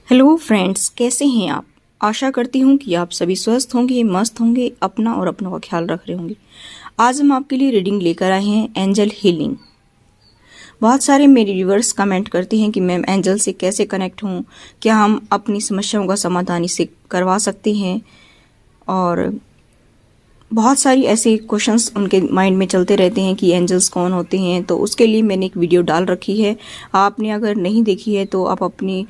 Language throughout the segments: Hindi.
हेलो फ्रेंड्स, कैसे हैं आप। आशा करती हूँ कि आप सभी स्वस्थ होंगे, मस्त होंगे, अपना और अपनों का ख्याल रख रहे होंगे। आज हम आपके लिए रीडिंग लेकर आए हैं एंजल हीलिंग। बहुत सारे मेरे व्यूअर्स कमेंट करते हैं कि मैम एंजल से कैसे कनेक्ट हों, क्या हम अपनी समस्याओं का समाधान इससे करवा सकते हैं। और बहुत सारी ऐसे क्वेश्चंस उनके माइंड में चलते रहते हैं कि एंजल्स कौन होते हैं। तो उसके लिए मैंने एक वीडियो डाल रखी है, आपने अगर नहीं देखी है तो आप अपनी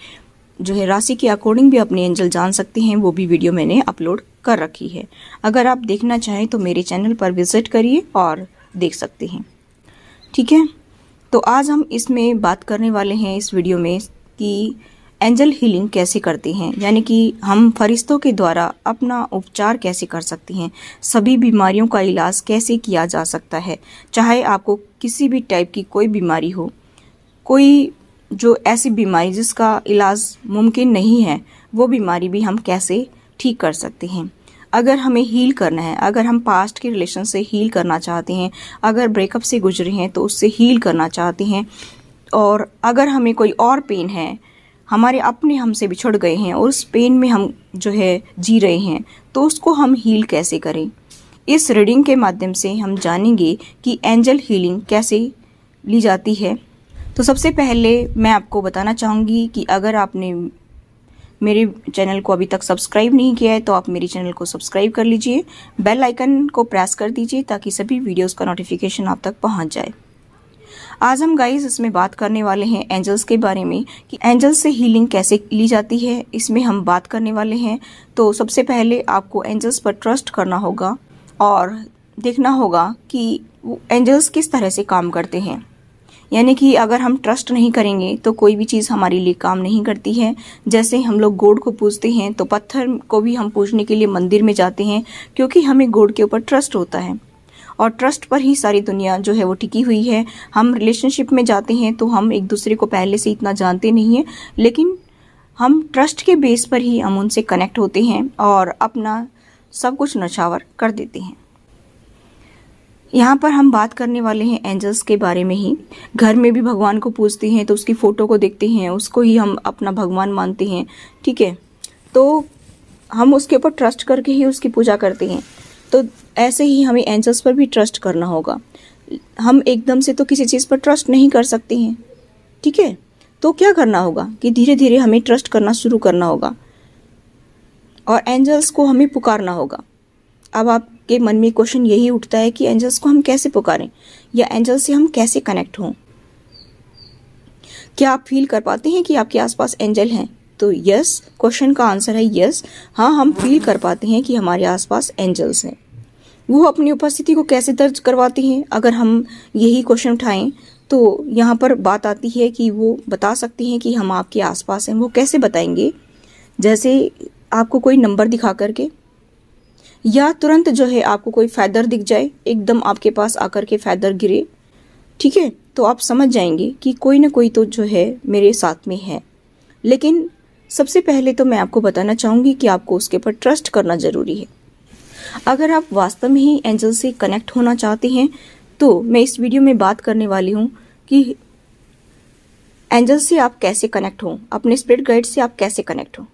जो है राशि के अकॉर्डिंग भी अपने एंजल जान सकते हैं। वो भी वीडियो मैंने अपलोड कर रखी है। अगर आप देखना चाहें तो मेरे चैनल पर विजिट करिए और देख सकते हैं। ठीक है, तो आज हम इसमें बात करने वाले हैं इस वीडियो में कि एंजल हीलिंग कैसे करते हैं, यानी कि हम फरिश्तों के द्वारा अपना उपचार कैसे कर सकते हैं, सभी बीमारियों का इलाज कैसे किया जा सकता है। चाहे आपको किसी भी टाइप की कोई बीमारी हो, कोई जो ऐसी बीमारी जिसका इलाज मुमकिन नहीं है, वो बीमारी भी हम कैसे ठीक कर सकते हैं। अगर हमें हील करना है, अगर हम पास्ट के रिलेशन से हील करना चाहते हैं, अगर ब्रेकअप से गुजरे हैं तो उससे हील करना चाहते हैं, और अगर हमें कोई और पेन है, हमारे अपने हमसे बिछड़ गए हैं और उस पेन में हम जो है जी रहे हैं, तो उसको हम हील कैसे करें। इस रीडिंग के माध्यम से हम जानेंगे कि एंजल हीलिंग कैसे ली जाती है। तो सबसे पहले मैं आपको बताना चाहूँगी कि अगर आपने मेरे चैनल को अभी तक सब्सक्राइब नहीं किया है तो आप मेरे चैनल को सब्सक्राइब कर लीजिए, बेल आइकन को प्रेस कर दीजिए ताकि सभी वीडियोस का नोटिफिकेशन आप तक पहुंच जाए। आज हम गाइस इसमें बात करने वाले हैं एंजल्स के बारे में कि एंजल्स से हीलिंग कैसे ली जाती है, इसमें हम बात करने वाले हैं। तो सबसे पहले आपको एंजल्स पर ट्रस्ट करना होगा और देखना होगा कि एंजल्स किस तरह से काम करते हैं। यानी कि अगर हम ट्रस्ट नहीं करेंगे तो कोई भी चीज़ हमारे लिए काम नहीं करती है। जैसे हम लोग गॉड को पूजते हैं तो पत्थर को भी हम पूजने के लिए मंदिर में जाते हैं, क्योंकि हमें गॉड के ऊपर ट्रस्ट होता है और ट्रस्ट पर ही सारी दुनिया जो है वो टिकी हुई है। हम रिलेशनशिप में जाते हैं तो हम एक दूसरे को पहले से इतना जानते नहीं हैं, लेकिन हम ट्रस्ट के बेस पर ही हम उनसे कनेक्ट होते हैं और अपना सब कुछ नछावर कर देते हैं। यहाँ पर हम बात करने वाले हैं एंजल्स के बारे में ही। घर में भी भगवान को पूजते हैं तो उसकी फ़ोटो को देखते हैं, उसको ही हम अपना भगवान मानते हैं। ठीक है, तो हम उसके ऊपर ट्रस्ट करके ही उसकी पूजा करते हैं। तो ऐसे ही हमें एंजल्स पर भी ट्रस्ट करना होगा। हम एकदम से तो किसी चीज़ पर ट्रस्ट नहीं कर सकते हैं। ठीक है, तो क्या करना होगा कि धीरे धीरे हमें ट्रस्ट करना शुरू करना होगा और एंजल्स को हमें पुकारना होगा। अब आपके मन में क्वेश्चन यही उठता है कि एंजल्स को हम कैसे पुकारें या एंजल से हम कैसे कनेक्ट हों। क्या आप फील कर पाते हैं कि आपके आसपास एंजल हैं? तो यस, क्वेश्चन का आंसर है यस। हाँ, हम फील कर पाते हैं कि हमारे आसपास एंजल्स हैं। वो अपनी उपस्थिति को कैसे दर्ज करवाते हैं, अगर हम यही क्वेश्चन उठाएं तो यहाँ पर बात आती है कि वो बता सकते हैं कि हम आपके आसपास हैं। वो कैसे बताएंगे? जैसे आपको कोई नंबर दिखा करके, या तुरंत जो है आपको कोई फैदर दिख जाए, एकदम आपके पास आकर के फैदर गिरे। ठीक है, तो आप समझ जाएंगे कि कोई ना कोई तो जो है मेरे साथ में है। लेकिन सबसे पहले तो मैं आपको बताना चाहूँगी कि आपको उसके ऊपर ट्रस्ट करना ज़रूरी है। अगर आप वास्तव में ही एंजल से कनेक्ट होना चाहते हैं तो मैं इस वीडियो में बात करने वाली हूँ कि एंजल से आप कैसे कनेक्ट हों, अपने स्पिरिट गाइड से आप कैसे कनेक्ट हों।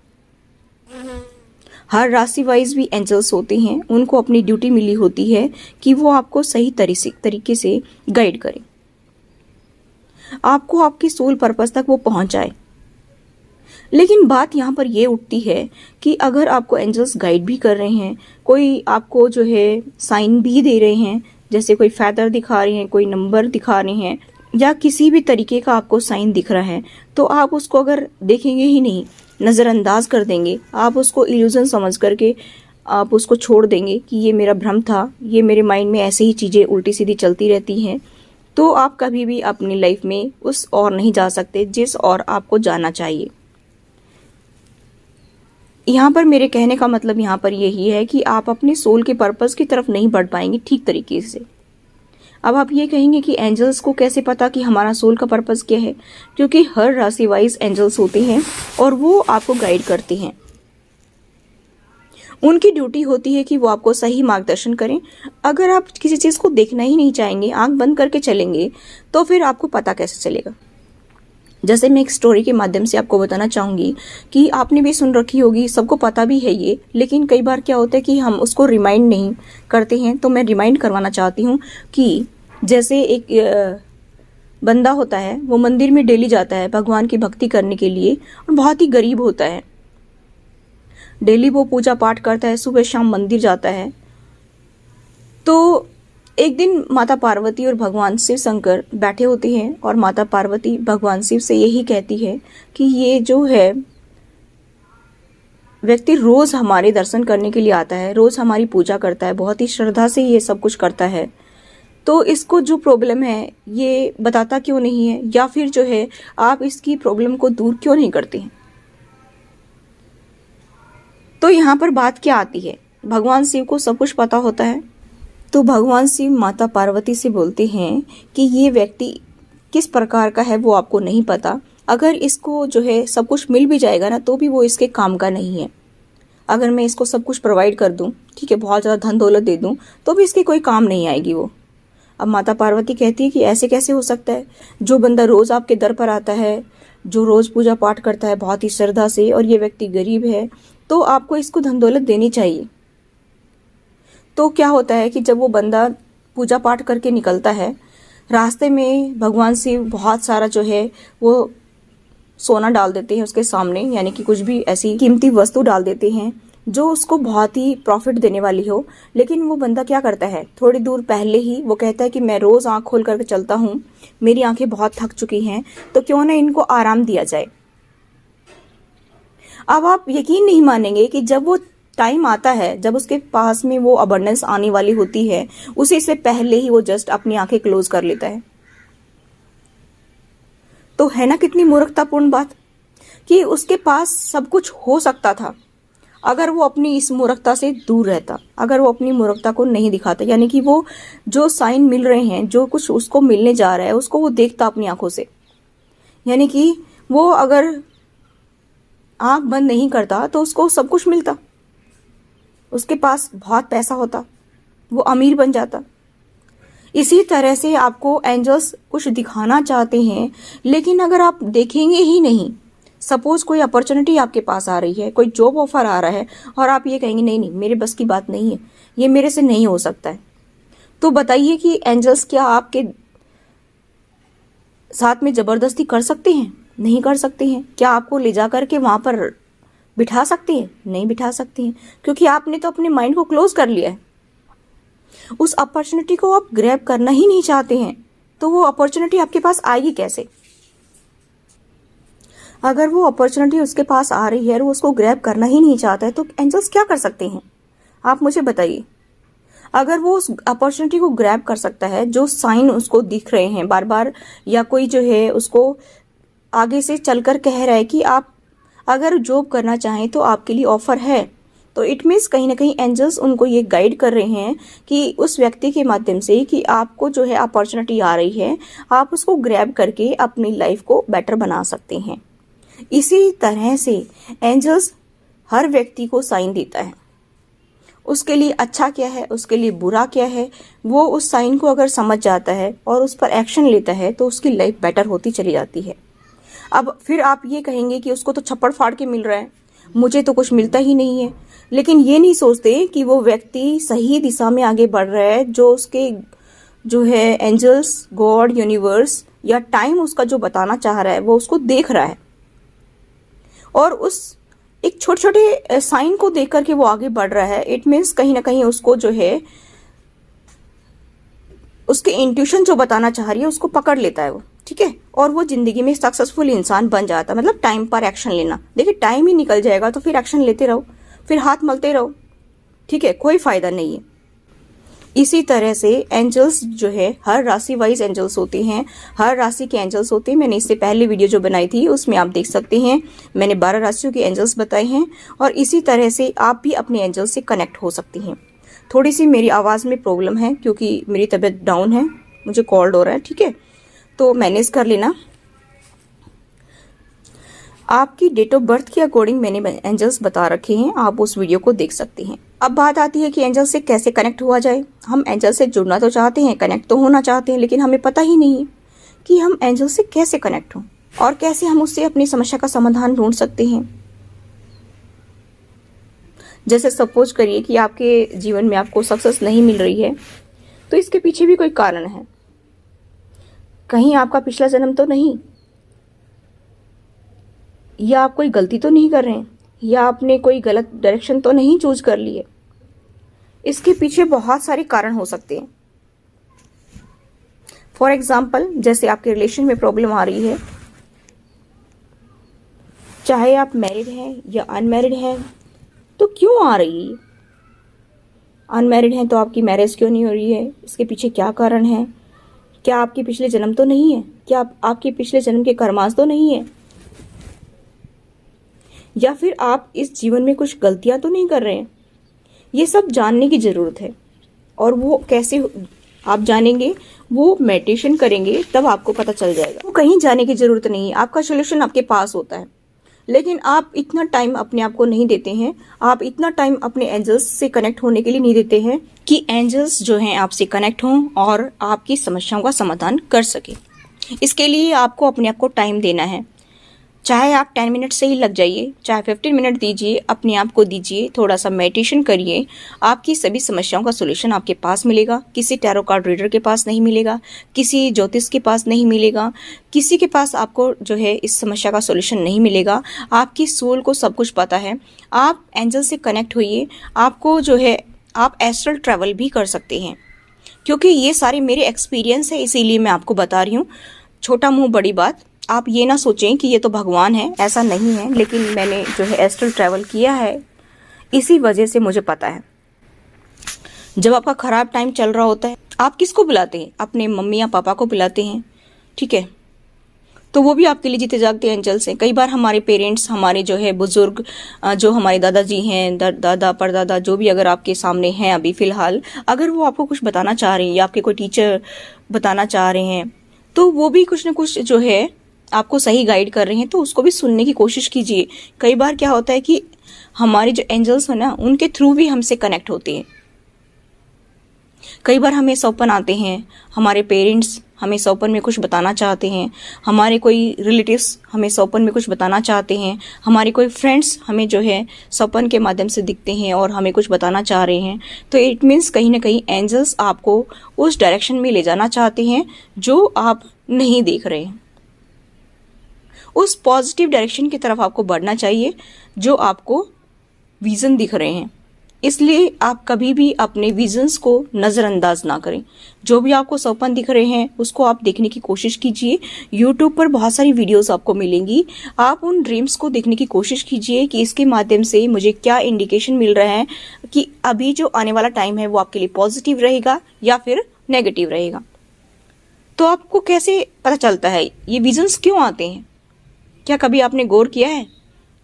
हर राशि वाइज भी एंजल्स होते हैं, उनको अपनी ड्यूटी मिली होती है कि वो आपको सही तरीके से गाइड करें, आपको आपके सोल पर्पस तक वो पहुंचाए। लेकिन बात यहाँ पर ये उठती है कि अगर आपको एंजल्स गाइड भी कर रहे हैं, कोई आपको जो है साइन भी दे रहे हैं, जैसे कोई फैदर दिखा रहे हैं, कोई नंबर दिखा रहे हैं, या किसी भी तरीके का आपको साइन दिख रहा है, तो आप उसको अगर देखेंगे ही नहीं, नज़रअंदाज कर देंगे, आप उसको इल्यूजन समझ करके आप उसको छोड़ देंगे कि ये मेरा भ्रम था, ये मेरे माइंड में ऐसे ही चीज़ें उल्टी सीधी चलती रहती हैं, तो आप कभी भी अपनी लाइफ में उस और नहीं जा सकते जिस और आपको जाना चाहिए। यहाँ पर मेरे कहने का मतलब यहाँ पर यही है कि आप अपने सोल के पर्पस की तरफ नहीं बढ़ पाएंगे ठीक तरीके से। अब आप ये कहेंगे कि एंजल्स को कैसे पता कि हमारा सोल का पर्पस क्या है? क्योंकि हर राशि वाइज एंजल्स होते हैं और वो आपको गाइड करते हैं। उनकी ड्यूटी होती है कि वो आपको सही मार्गदर्शन करें। अगर आप किसी चीज़ को देखना ही नहीं चाहेंगे, आंख बंद करके चलेंगे, तो फिर आपको पता कैसे चलेगा? जैसे मैं एक स्टोरी के माध्यम से आपको बताना चाहूँगी कि आपने भी सुन रखी होगी, सबको पता भी है ये, लेकिन कई बार क्या होता है कि हम उसको रिमाइंड नहीं करते हैं। तो मैं रिमाइंड करवाना चाहती हूँ कि जैसे एक बंदा होता है, वो मंदिर में डेली जाता है भगवान की भक्ति करने के लिए, और बहुत ही गरीब होता है। डेली वो पूजा पाठ करता है, सुबह शाम मंदिर जाता है। तो एक दिन माता पार्वती और भगवान शिव शंकर बैठे होते हैं, और माता पार्वती भगवान शिव से यही कहती है कि ये जो है व्यक्ति रोज हमारे दर्शन करने के लिए आता है, रोज हमारी पूजा करता है, बहुत ही श्रद्धा से ये सब कुछ करता है, तो इसको जो प्रॉब्लम है ये बताता क्यों नहीं है, या फिर जो है आप इसकी प्रॉब्लम को दूर क्यों नहीं करते हैं। तो यहाँ पर बात क्या आती है, भगवान शिव को सब कुछ पता होता है। तो भगवान शिव माता पार्वती से बोलते हैं कि ये व्यक्ति किस प्रकार का है वो आपको नहीं पता। अगर इसको जो है सब कुछ मिल भी जाएगा ना, तो भी वो इसके काम का नहीं है। अगर मैं इसको सब कुछ प्रोवाइड कर दूं, ठीक है, बहुत ज़्यादा धन दौलत दे दूं, तो भी इसके कोई काम नहीं आएगी वो। अब माता पार्वती कहती है कि ऐसे कैसे हो सकता है, जो बंदा रोज़ आपके दर पर आता है, जो रोज़ पूजा पाठ करता है बहुत ही श्रद्धा से, और ये व्यक्ति गरीब है, तो आपको इसको धन दौलत देनी चाहिए। तो क्या होता है कि जब वो बंदा पूजा पाठ करके निकलता है, रास्ते में भगवान शिव बहुत सारा जो है वो सोना डाल देते हैं उसके सामने, यानी कि कुछ भी ऐसी कीमती वस्तु डाल देते हैं जो उसको बहुत ही प्रॉफिट देने वाली हो। लेकिन वो बंदा क्या करता है, थोड़ी दूर पहले ही वो कहता है कि मैं रोज़ आँख खोल करके चलता हूँ, मेरी आंखें बहुत थक चुकी हैं, तो क्यों ना इनको आराम दिया जाए। अब आप यकीन नहीं मानेंगे कि जब वो टाइम आता है, जब उसके पास में वो अबंडेंस आने वाली होती है, उसी से पहले ही वो जस्ट अपनी आंखें क्लोज कर लेता है। तो है ना कितनी मूर्खतापूर्ण बात कि उसके पास सब कुछ हो सकता था अगर वो अपनी इस मूर्खता से दूर रहता, अगर वो अपनी मूर्खता को नहीं दिखाता, यानी कि वो जो साइन मिल रहे हैं, जो कुछ उसको मिलने जा रहा है, उसको वो देखता अपनी आंखों से। यानी कि वो अगर आंख बंद नहीं करता तो उसको सब कुछ मिलता, उसके पास बहुत पैसा होता, वो अमीर बन जाता। इसी तरह से आपको एंजल्स कुछ दिखाना चाहते हैं, लेकिन अगर आप देखेंगे ही नहीं, सपोज कोई अपॉर्चुनिटी आपके पास आ रही है, कोई जॉब ऑफर आ रहा है, और आप ये कहेंगे नहीं नहीं मेरे बस की बात नहीं है, ये मेरे से नहीं हो सकता है, तो बताइए कि एंजल्स क्या आपके साथ में जबरदस्ती कर सकते हैं? नहीं कर सकते हैं। क्या आपको ले जा करके वहां पर बिठा सकते हैं? नहीं बिठा सकते हैं, क्योंकि आपने तो अपने माइंड को क्लोज कर लिया है। उस अपॉर्चुनिटी को आप ग्रैब करना ही नहीं चाहते हैं, तो वो अपॉर्चुनिटी आपके पास आएगी कैसे? अगर वो अपॉर्चुनिटी उसके पास आ रही है और वो उसको ग्रैब करना ही नहीं चाहता है, तो एंजल्स क्या कर सकते हैं? आप मुझे बताइए। अगर वो उस अपॉर्चुनिटी को ग्रैब कर सकता है, जो साइन उसको दिख रहे हैं बार बार, या कोई जो है उसको आगे से चलकर कह रहा है कि आप अगर जॉब करना चाहें तो आपके लिए ऑफर है, तो इट मीन्स कहीं ना कहीं एंजल्स उनको ये गाइड कर रहे हैं कि उस व्यक्ति के माध्यम से कि आपको जो है अपॉर्चुनिटी आ रही है, आप उसको ग्रैब करके अपनी लाइफ को बेटर बना सकते हैं। इसी तरह से एंजल्स हर व्यक्ति को साइन देता है, उसके लिए अच्छा क्या है, उसके लिए बुरा क्या है, वो उस साइन को अगर समझ जाता है और उस पर एक्शन लेता है तो उसकी लाइफ बेटर होती चली जाती है। अब फिर आप ये कहेंगे कि उसको तो छप्पड़ फाड़ के मिल रहा है, मुझे तो कुछ मिलता ही नहीं है, लेकिन ये नहीं सोचते कि वो व्यक्ति सही दिशा में आगे बढ़ रहा है, जो उसके जो है एंजल्स, गॉड, यूनिवर्स या टाइम उसका जो बताना चाह रहा है वो उसको देख रहा है, और उस एक छोटे छोटे साइन को देख करके वो आगे बढ़ रहा है। इट मीन्स कहीं ना कहीं उसको जो है उसके इंट्यूशन जो बताना चाह रही है उसको पकड़ लेता है वो, ठीक है, और वो जिंदगी में सक्सेसफुल इंसान बन जाता है। मतलब टाइम पर एक्शन लेना, देखिए टाइम ही निकल जाएगा तो फिर एक्शन लेते रहो, फिर हाथ मलते रहो, ठीक है, कोई फायदा नहीं है। इसी तरह से एंजल्स जो है हर राशि वाइज एंजल्स होते हैं, हर राशि के एंजल्स होते हैं। मैंने इससे पहले वीडियो जो बनाई थी उसमें आप देख सकते हैं, मैंने 12 राशियों के एंजल्स बताए हैं, और इसी तरह से आप भी अपने एंजल्स से कनेक्ट हो सकती हैं। थोड़ी सी मेरी आवाज़ में प्रॉब्लम है क्योंकि मेरी तबीयत डाउन है, मुझे कोल्ड हो रहा है, ठीक है, तो मैनेज कर लेना। आपकी डेट ऑफ बर्थ के अकॉर्डिंग मैंने एंजल्स बता रखे हैं, आप उस वीडियो को देख सकते हैं। अब बात आती है कि एंजल से कैसे कनेक्ट हुआ जाए। हम एंजल से जुड़ना तो चाहते हैं, कनेक्ट तो होना चाहते हैं, लेकिन हमें पता ही नहीं है कि हम एंजल से कैसे कनेक्ट हों। और कैसे हम उससे अपनी समस्या का समाधान ढूंढ सकते हैं। जैसे सपोज करिए कि आपके जीवन में आपको सक्सेस नहीं मिल रही है, तो इसके पीछे भी कोई कारण है। कहीं आपका पिछला जन्म तो नहीं, या आप कोई गलती तो नहीं कर रहे हैं, या आपने कोई गलत डायरेक्शन तो नहीं चूज कर ली है। इसके पीछे बहुत सारे कारण हो सकते हैं। फॉर एग्जाम्पल, जैसे आपके रिलेशन में प्रॉब्लम आ रही है, चाहे आप मैरिड हैं या अनमैरिड हैं, तो क्यों आ रही है? अनमैरिड हैं तो आपकी मैरिज क्यों नहीं हो रही है? इसके पीछे क्या कारण है? क्या आपके पिछले जन्म तो नहीं है? क्या आपके पिछले जन्म के कर्मांश तो नहीं है? या फिर आप इस जीवन में कुछ गलतियां तो नहीं कर रहे हैं? ये सब जानने की जरूरत है। और वो कैसे आप जानेंगे? वो मेडिटेशन करेंगे तब आपको पता चल जाएगा। वो कहीं जाने की जरूरत नहीं है, आपका सोल्यूशन आपके पास होता है। लेकिन आप इतना टाइम अपने आप को नहीं देते हैं, आप इतना टाइम अपने एंजल्स से कनेक्ट होने के लिए नहीं देते हैं कि एंजल्स जो हैं आपसे कनेक्ट हों और आपकी समस्याओं का समाधान कर सके। इसके लिए आपको अपने आप को टाइम देना है। चाहे आप 10 मिनट से ही लग जाइए, चाहे 15 मिनट दीजिए, अपने आप को दीजिए, थोड़ा सा मेडिटेशन करिए। आपकी सभी समस्याओं का सोल्यूशन आपके पास मिलेगा। किसी टैरो कार्ड रीडर के पास नहीं मिलेगा, किसी ज्योतिष के पास नहीं मिलेगा, किसी के पास आपको जो है इस समस्या का सोल्यूशन नहीं मिलेगा। आपकी सोल को सब कुछ पता है। आप एंजल से कनेक्ट होइए। आपको जो है आप एस्ट्रल ट्रैवल भी कर सकते हैं, क्योंकि ये सारे मेरे एक्सपीरियंस है, इसीलिए मैं आपको बता रही हूँ। छोटा मुंह बड़ी बात। आप ये ना सोचें कि ये तो भगवान है, ऐसा नहीं है। लेकिन मैंने जो है एस्ट्रल ट्रैवल किया है, इसी वजह से मुझे पता है। जब आपका खराब टाइम चल रहा होता है, आप किसको बुलाते हैं? अपने मम्मी या पापा को बुलाते हैं, ठीक है? तो वो भी आपके लिए जीते जागते एंजल्स हैं। कई बार हमारे पेरेंट्स, हमारे जो है बुजुर्ग, जो हमारे दादाजी हैं, दादा परदादा, जो भी अगर आपके सामने हैं अभी फिलहाल, अगर वो आपको कुछ बताना चाह रहे हैं या आपके कोई टीचर बताना चाह रहे हैं, तो वो भी कुछ ना कुछ जो है आपको सही गाइड कर रहे हैं, तो उसको भी सुनने की कोशिश कीजिए। कई बार क्या होता है कि हमारे जो एंजल्स हैं ना, उनके थ्रू भी हमसे कनेक्ट होते हैं। कई बार हमें सपन आते हैं, हमारे पेरेंट्स हमें सपन में कुछ बताना चाहते हैं, हमारे कोई रिलेटिव्स हमें सपन में कुछ बताना चाहते हैं, हमारे कोई फ्रेंड्स हमें जो है सपन के माध्यम से दिखते हैं और हमें कुछ बताना चाह रहे हैं। तो इट मीन्स कहीं ना कहीं एंजल्स आपको उस डायरेक्शन में ले जाना चाहते हैं जो आप नहीं देख रहे हैं। उस पॉजिटिव डायरेक्शन की तरफ आपको बढ़ना चाहिए जो आपको विजन दिख रहे हैं। इसलिए आप कभी भी अपने विजन्स को नज़रअंदाज ना करें। जो भी आपको सपन दिख रहे हैं उसको आप देखने की कोशिश कीजिए। यूट्यूब पर बहुत सारी वीडियोस आपको मिलेंगी। आप उन ड्रीम्स को देखने की कोशिश कीजिए कि इसके माध्यम से मुझे क्या इंडिकेशन मिल रहा है कि अभी जो आने वाला टाइम है वो आपके लिए पॉजिटिव रहेगा या फिर नेगेटिव रहेगा। तो आपको कैसे पता चलता है ये विजन्स क्यों आते हैं? क्या कभी आपने गौर किया है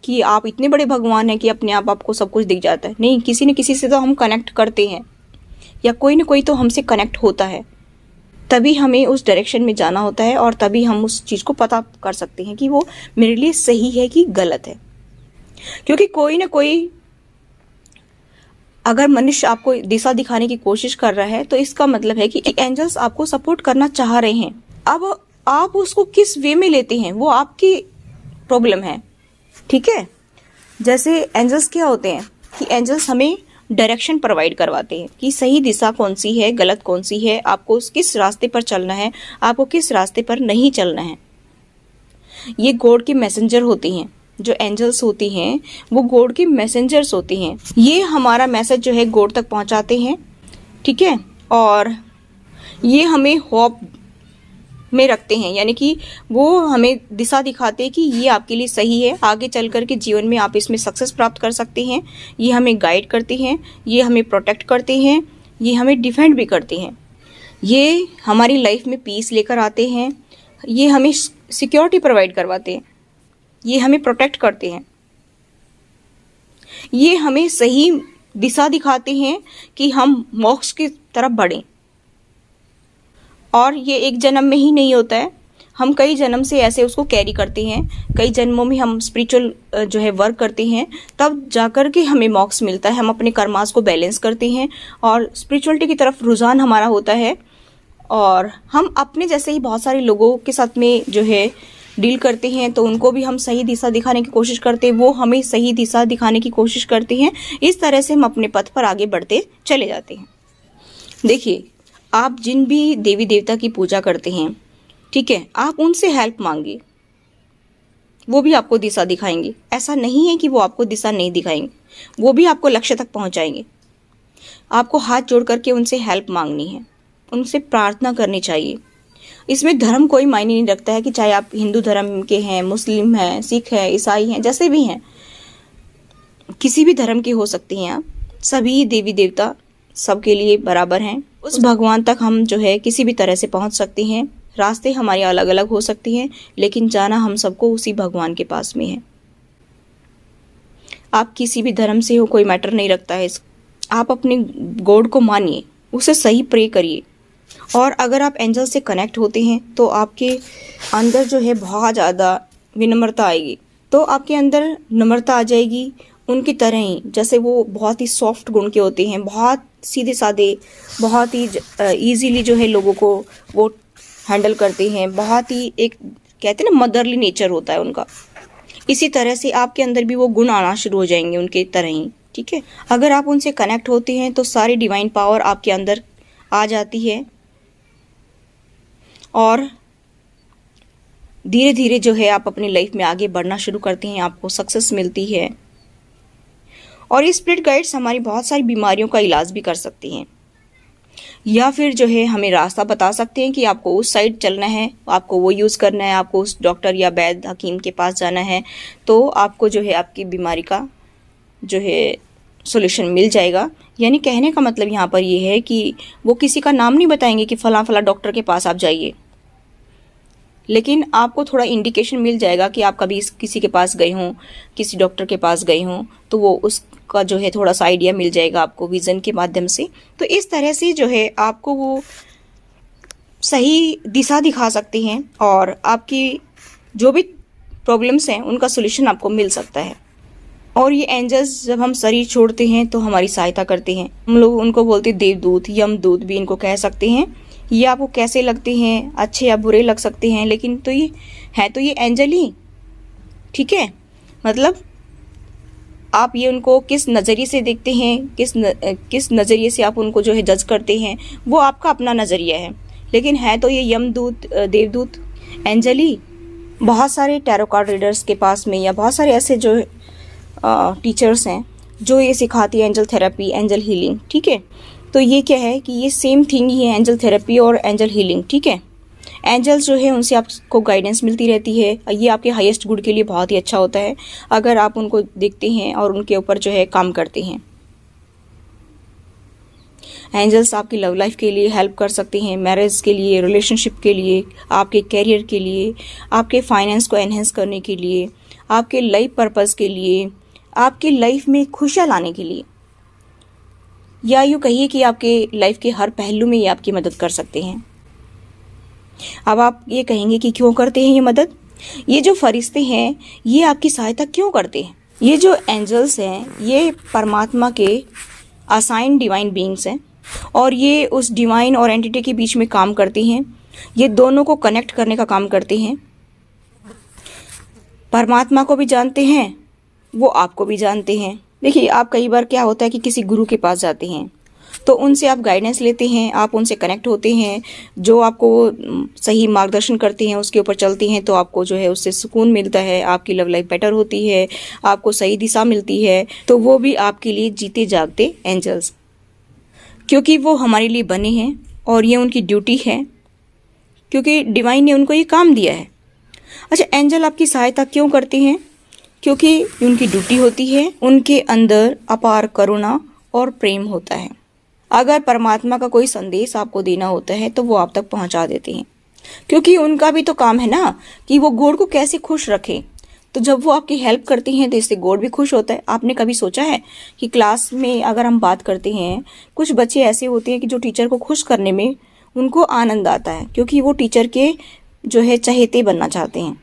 कि आप इतने बड़े भगवान हैं कि अपने आप आपको सब कुछ दिख जाता है? नहीं, किसी न किसी से तो हम कनेक्ट करते हैं, या कोई न कोई तो हमसे कनेक्ट होता है। तभी हमें उस डायरेक्शन में जाना होता है और तभी हम उस चीज़ को पता कर सकते हैं कि वो मेरे लिए सही है कि गलत है। क्योंकि कोई न कोई अगर मनुष्य आपको दिशा दिखाने की कोशिश कर रहा है, तो इसका मतलब है कि एंजल्स आपको सपोर्ट करना चाह रहे हैं। अब आप उसको किस वे में लेते हैं वो आपकी प्रॉब्लम है, ठीक है? जैसे एंजल्स क्या होते हैं कि एंजल्स हमें डायरेक्शन प्रोवाइड करवाते हैं कि सही दिशा कौन सी है, गलत कौन सी है, आपको किस रास्ते पर चलना है, आपको किस रास्ते पर नहीं चलना है। ये गॉड के मैसेंजर होते हैं। जो एंजल्स होती हैं वो गॉड के मैसेंजर्स होती हैं। ये हमारा मैसेज जो है गॉड तक पहुंचाते हैं, ठीक है? और ये हमें होप में रखते हैं, यानी कि वो हमें दिशा दिखाते हैं कि ये आपके लिए सही है, आगे चल कर के जीवन में आप इसमें सक्सेस प्राप्त कर सकते हैं। ये हमें गाइड करते हैं, ये हमें प्रोटेक्ट करते हैं, ये हमें डिफेंड भी करते हैं, ये हमारी लाइफ में पीस लेकर आते हैं, ये हमें सिक्योरिटी प्रोवाइड करवाते हैं, ये हमें प्रोटेक्ट करते हैं, ये हमें सही दिशा दिखाते हैं कि हम मोक्ष की तरफ बढ़ें। और ये एक जन्म में ही नहीं होता है, हम कई जन्म से ऐसे उसको कैरी करते हैं। कई जन्मों में हम स्पिरिचुअल जो है वर्क करते हैं, तब जाकर के हमें मोक्ष मिलता है। हम अपने कर्मास को बैलेंस करते हैं और स्पिरिचुअलिटी की तरफ रुझान हमारा होता है। और हम अपने जैसे ही बहुत सारे लोगों के साथ में जो है डील करते हैं तो उनको भी हम सही दिशा दिखाने की कोशिश करते हैं, वो हमें सही दिशा दिखाने की कोशिश करते हैं। इस तरह से हम अपने पथ पर आगे बढ़ते चले जाते हैं। देखिए, आप जिन भी देवी देवता की पूजा करते हैं, ठीक है, आप उनसे हेल्प मांगिए, वो भी आपको दिशा दिखाएंगे। ऐसा नहीं है कि वो आपको दिशा नहीं दिखाएंगे, वो भी आपको लक्ष्य तक पहुंचाएंगे। आपको हाथ जोड़ करके उनसे हेल्प मांगनी है, उनसे प्रार्थना करनी चाहिए। इसमें धर्म कोई मायने नहीं रखता है कि चाहे आप हिंदू धर्म के हैं, मुस्लिम हैं, सिख हैं, ईसाई हैं, जैसे भी हैं, किसी भी धर्म के हो सकते हैं आप। सभी देवी देवता सबके लिए बराबर हैं। उस भगवान तक हम जो है किसी भी तरह से पहुंच सकते हैं। रास्ते हमारे अलग अलग हो सकते हैं, लेकिन जाना हम सबको उसी भगवान के पास में है। आप किसी भी धर्म से हो, कोई मैटर नहीं रखता है। आप अपने गॉड को मानिए, उसे सही प्रे करिए। और अगर आप एंजल से कनेक्ट होते हैं तो आपके अंदर जो है बहुत ज़्यादा विनम्रता आएगी। तो आपके अंदर नम्रता आ जाएगी उनकी तरह ही, जैसे वो बहुत ही सॉफ्ट गुण के होते हैं, बहुत सीधे साधे, बहुत ही ईजीली जो है लोगों को वो हैंडल करते हैं। बहुत ही एक कहते हैं ना मदरली नेचर होता है उनका। इसी तरह से आपके अंदर भी वो गुण आना शुरू हो जाएंगे उनके तरह ही, ठीक है। अगर आप उनसे कनेक्ट होते हैं तो सारी डिवाइन पावर आपके अंदर आ जाती है और धीरे धीरे जो है आप अपनी लाइफ में आगे बढ़ना शुरू करते हैं, आपको सक्सेस मिलती है। और ये स्पिरिट गाइड्स हमारी बहुत सारी बीमारियों का इलाज भी कर सकती हैं, या फिर जो है हमें रास्ता बता सकते हैं कि आपको उस साइड चलना है, आपको वो यूज़ करना है, आपको उस डॉक्टर या वैद्य हकीम के पास जाना है, तो आपको जो है आपकी बीमारी का जो है सॉल्यूशन मिल जाएगा। यानी कहने का मतलब यहाँ पर ये है कि वो किसी का नाम नहीं बताएंगे कि फला फला डॉक्टर के पास आप जाइए, लेकिन आपको थोड़ा इंडिकेशन मिल जाएगा कि आप कभी किसी के पास गए हों, किसी डॉक्टर के पास गए हों, तो वो उसका जो है थोड़ा सा आइडिया मिल जाएगा आपको विज़न के माध्यम से। तो इस तरह से जो है आपको वो सही दिशा दिखा सकते हैं और आपकी जो भी प्रॉब्लम्स हैं उनका सॉल्यूशन आपको मिल सकता है। और ये एंजल्स जब हम शरीर छोड़ते हैं तो हमारी सहायता करते हैं। हम लोग उनको बोलते हैं देवदूत, यमदूत भी इनको कह सकते हैं। ये आपको कैसे लगते हैं, अच्छे या बुरे लग सकते हैं, लेकिन तो ये एंजल ही, ठीक है। मतलब आप ये उनको किस नज़रिए से देखते हैं, किस नज़रिए से आप उनको जो है जज करते हैं, वो आपका अपना नज़रिया है, लेकिन है तो ये यमदूत, देवदूत, एंजल ही। बहुत सारे टैरो कार्ड रीडर्स के पास में या बहुत सारे ऐसे जो टीचर्स हैं जो ये सिखाती है एंजल थेरेपी, एंजल हीलिंग, ठीक है। तो ये क्या है कि ये सेम थिंग ही है, एंजल थेरेपी और एंजल हीलिंग, ठीक है। एंजल्स जो है उनसे आपको गाइडेंस मिलती रहती है। ये आपके हाईएस्ट गुड के लिए बहुत ही अच्छा होता है अगर आप उनको देखते हैं और उनके ऊपर जो है काम करते हैं। एंजल्स आपकी लव लाइफ के लिए हेल्प कर सकते हैं, मैरिज के लिए, रिलेशनशिप के लिए, आपके कैरियर के लिए, आपके फाइनेंस को एनहेंस करने के लिए, आपके लाइफ पर्पस के लिए, आपकी लाइफ में खुशियाँ लाने के लिए, या यूँ कहिए कि आपके लाइफ के हर पहलू में ये आपकी मदद कर सकते हैं। अब आप ये कहेंगे कि क्यों करते हैं ये मदद? ये जो फरिश्ते हैं ये आपकी सहायता क्यों करते हैं? ये जो एंजल्स हैं ये परमात्मा के असाइन डिवाइन बीइंग्स हैं और ये उस डिवाइन और एंटिटी के बीच में काम करते हैं। ये दोनों को कनेक्ट करने का काम करते हैं। परमात्मा को भी जानते हैं, वो आपको भी जानते हैं। देखिए, आप कई बार क्या होता है कि किसी गुरु के पास जाते हैं तो उनसे आप गाइडेंस लेते हैं, आप उनसे कनेक्ट होते हैं, जो आपको सही मार्गदर्शन करते हैं उसके ऊपर चलते हैं, तो आपको जो है उससे सुकून मिलता है, आपकी लव लाइफ बेटर होती है, आपको सही दिशा मिलती है। तो वो भी आपके लिए जीते जागते एंजल्स, क्योंकि वो हमारे लिए बने हैं और ये उनकी ड्यूटी है, क्योंकि डिवाइन ने उनको ये काम दिया है। अच्छा, एंजल आपकी सहायता क्यों करते हैं? क्योंकि उनकी ड्यूटी होती है, उनके अंदर अपार करुणा और प्रेम होता है। अगर परमात्मा का कोई संदेश आपको देना होता है तो वो आप तक पहुंचा देते हैं, क्योंकि उनका भी तो काम है ना कि वो गॉड को कैसे खुश रखें। तो जब वो आपकी हेल्प करती हैं तो इससे गॉड भी खुश होता है। आपने कभी सोचा है कि क्लास में अगर हम बात करते हैं, कुछ बच्चे ऐसे होते हैं कि जो टीचर को खुश करने में उनको आनंद आता है, क्योंकि वो टीचर के जो है चहेते बनना चाहते हैं,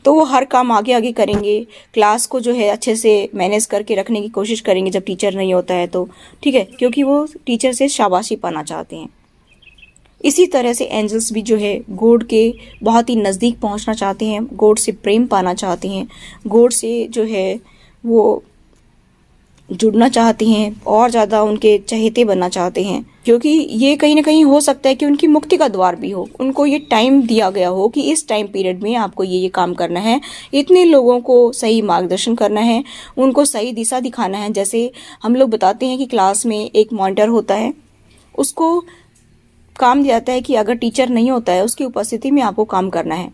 तो वो हर काम आगे आगे करेंगे, क्लास को जो है अच्छे से मैनेज करके रखने की कोशिश करेंगे जब टीचर नहीं होता है तो, ठीक है, क्योंकि वो टीचर से शाबाशी पाना चाहते हैं। इसी तरह से एंजल्स भी जो है गॉड के बहुत ही नज़दीक पहुंचना चाहते हैं, गॉड से प्रेम पाना चाहते हैं, गॉड से जो है वो जुड़ना चाहते हैं और ज़्यादा उनके चहेते बनना चाहते हैं, क्योंकि ये कहीं ना कहीं हो सकता है कि उनकी मुक्ति का द्वार भी हो। उनको ये टाइम दिया गया हो कि इस टाइम पीरियड में आपको ये काम करना है, इतने लोगों को सही मार्गदर्शन करना है, उनको सही दिशा दिखाना है। जैसे हम लोग बताते हैं कि क्लास में एक मॉनिटर होता है, उसको काम दिया जाता है कि अगर टीचर नहीं होता है उसकी उपस्थिति में आपको काम करना है,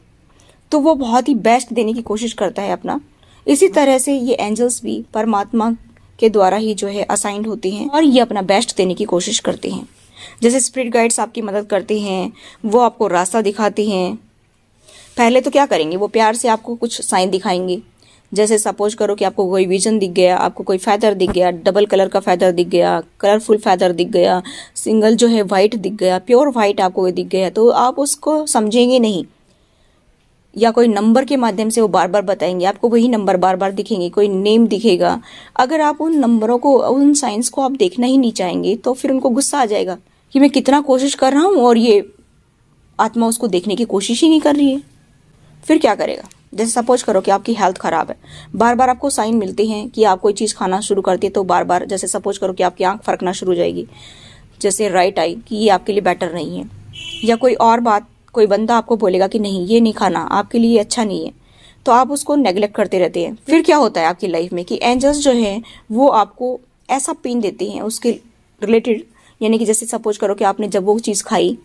तो वो बहुत ही बेस्ट देने की कोशिश करता है अपना। इसी तरह से ये एंजल्स भी परमात्मा के द्वारा ही जो है असाइंड होते हैं और ये अपना बेस्ट देने की कोशिश करते हैं। जैसे स्पिरिट गाइड्स आपकी मदद करते हैं, वो आपको रास्ता दिखाते हैं। पहले तो क्या करेंगे, वो प्यार से आपको कुछ साइन दिखाएंगे। जैसे सपोज करो कि आपको कोई विजन दिख गया, आपको कोई फैदर दिख गया, डबल कलर का फैदर दिख गया, कलरफुल फैदर दिख गया, सिंगल जो है वाइट दिख गया, प्योर वाइट आपको दिख गया, तो आप उसको समझेंगे नहीं, या कोई नंबर के माध्यम से वो बार बार बताएंगे, आपको वही नंबर बार बार दिखेंगे, कोई नेम दिखेगा। अगर आप उन नंबरों को, उन साइंस को आप देखना ही नहीं चाहेंगे, तो फिर उनको गुस्सा आ जाएगा कि मैं कितना कोशिश कर रहा हूँ और ये आत्मा उसको देखने की कोशिश ही नहीं कर रही है। फिर क्या करेगा? जैसे सपोज करो कि आपकी हेल्थ खराब है, बार बार आपको साइन मिलते हैं कि आप कोई चीज़ खाना शुरू करती है तो बार बार, जैसे सपोज करो कि आपकी आंख फरकना शुरू हो जाएगी, जैसे राइट आई, कि ये आपके लिए बेटर नहीं है। या कोई और बात, कोई बंदा आपको बोलेगा कि नहीं ये नहीं खाना, आपके लिए अच्छा नहीं है, तो आप उसको नेग्लेक्ट करते रहते हैं। फिर क्या होता है आपकी लाइफ में कि एंजल्स जो हैं वो आपको ऐसा पेन देते हैं उसके रिलेटेड, यानी कि जैसे सपोज करो कि आपने जब वो चीज़ खाई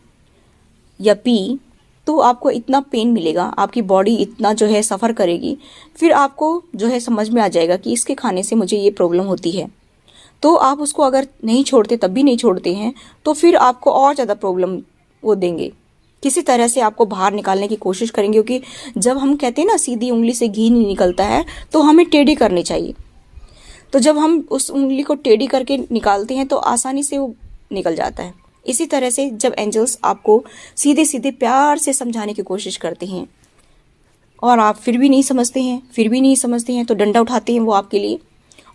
या पी तो आपको इतना पेन मिलेगा, आपकी बॉडी इतना जो है सफ़र करेगी, फिर आपको जो है समझ में आ जाएगा कि इसके खाने से मुझे ये प्रॉब्लम होती है। तो आप उसको अगर नहीं छोड़ते, तब भी नहीं छोड़ते हैं, तो फिर आपको और ज़्यादा प्रॉब्लम वो देंगे, किसी तरह से आपको बाहर निकालने की कोशिश करेंगे। क्योंकि जब हम कहते हैं ना सीधी उंगली से घी नहीं निकलता है, तो हमें टेढ़ी करनी चाहिए। तो जब हम उस उंगली को टेढ़ी करके निकालते हैं तो आसानी से वो निकल जाता है। इसी तरह से जब एंजल्स आपको सीधे सीधे प्यार से समझाने की कोशिश करते हैं और आप फिर भी नहीं समझते हैं, तो डंडा उठाते हैं वो आपके लिए